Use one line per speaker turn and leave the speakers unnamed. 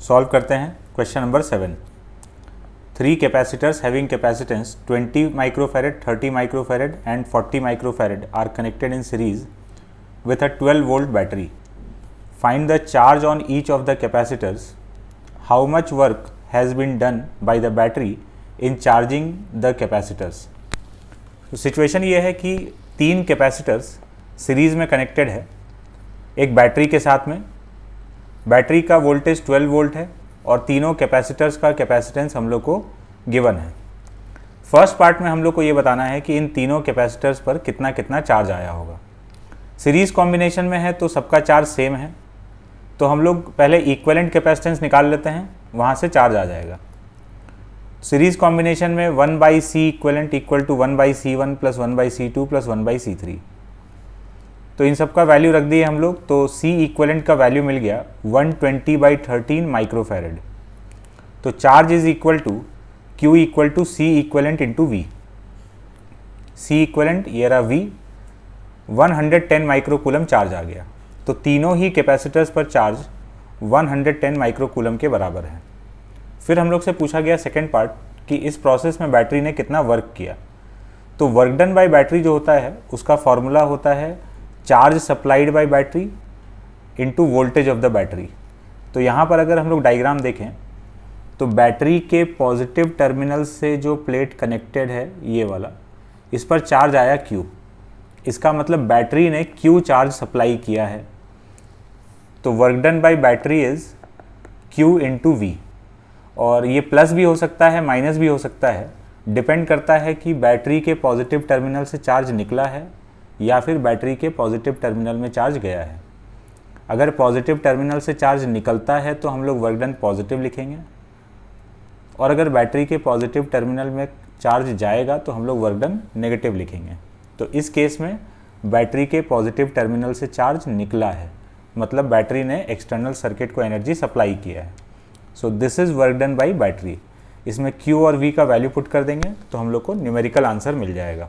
Solve करते हैं question number 7। 3 capacitors having capacitance 20 microfarad, 30 microfarad and 40 microfarad are connected in series with a 12-volt battery. Find the charge on each of the capacitors. How much work has been done by the battery in charging the capacitors? तो situation ये है कि 3 capacitors series में connected है एक battery के साथ में। बैटरी का वोल्टेज 12 वोल्ट है और तीनों कैपेसिटर्स का कैपेसिटेंस हम लोग को गिवन है। फर्स्ट पार्ट में हम लोग को ये बताना है कि इन तीनों कैपेसिटर्स पर कितना कितना चार्ज आया होगा। सीरीज़ कॉम्बिनेशन में है तो सबका चार्ज सेम है, तो हम लोग पहले इक्विवेलेंट कैपेसिटेंस निकाल लेते हैं, वहाँ से चार्ज आ जाएगा। सीरीज़ कॉम्बिनेशन में 1/C equivalent equal to 1/C1 plus 1/C2 plus 1/C3, तो इन सब का वैल्यू रख दिए हम लोग, तो C इक्विवेलेंट का वैल्यू मिल गया 120/13 माइक्रोफैरड। तो charge is equal to Q equal to C equivalent into V। C equivalent ये रहा V, 110 माइक्रोकूलम चार्ज आ गया। तो तीनों ही कैपेसिटर्स पर चार्ज 110 माइक्रोकूलम के बराबर है। फिर हम लोग से पूछा गया सेकेंड पार्ट कि इस प्रोसेस में बैटरी ने कितना वर्क किया। तो वर्क डन बाय बैटरी जो होता है उसका फॉर्मूला होता है charge supplied by battery into voltage of the battery. तो यहाँ पर अगर हम लोग डायग्राम देखें तो बैटरी के पॉजिटिव टर्मिनल से जो प्लेट कनेक्टेड है ये वाला, इस पर चार्ज आया Q। इसका मतलब बैटरी ने Q चार्ज सप्लाई किया है। तो work done by battery is Q into V। और ये प्लस भी हो सकता है माइनस भी हो सकता है, डिपेंड करता है कि बैटरी के पॉजिटिव टर्मिनल से चार्ज निकला है या फिर बैटरी के पॉजिटिव टर्मिनल में चार्ज गया है। अगर पॉजिटिव टर्मिनल से चार्ज निकलता है तो हम लोग वर्क डन पॉजिटिव लिखेंगे, और अगर बैटरी के पॉजिटिव टर्मिनल में चार्ज जाएगा तो हम लोग वर्क डन नेगेटिव लिखेंगे। तो इस केस में बैटरी के पॉजिटिव टर्मिनल से चार्ज निकला है, मतलब बैटरी ने एक्सटर्नल सर्किट को एनर्जी सप्लाई किया है। So this is work done by battery. इसमें Q और V का वैल्यू पुट कर देंगे तो हम लोग को न्यूमेरिकल आंसर मिल जाएगा।